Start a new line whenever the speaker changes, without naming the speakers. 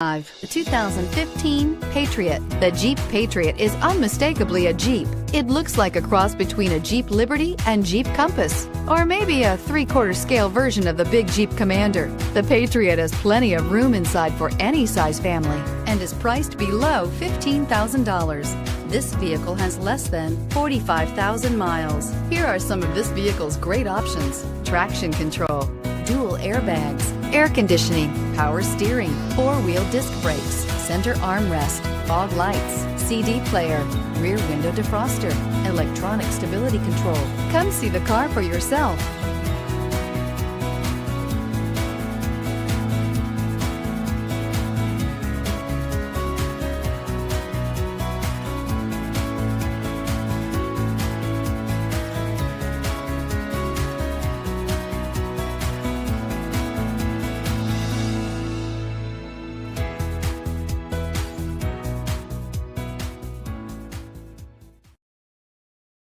The 2015 Patriot. The Jeep Patriot is unmistakably a Jeep. It looks like a cross between a Jeep Liberty and Jeep Compass, or maybe a 3/4 scale version of the big Jeep Commander. The Patriot has plenty of room inside for any size family and is priced below $15,000. This vehicle has less than 45,000 miles. Here are some of this vehicle's great options: traction control, dual airbags, air conditioning, power steering, 4-wheel disc brakes, center armrest, fog lights, CD player, rear window defroster, electronic stability control. Come see the car for yourself.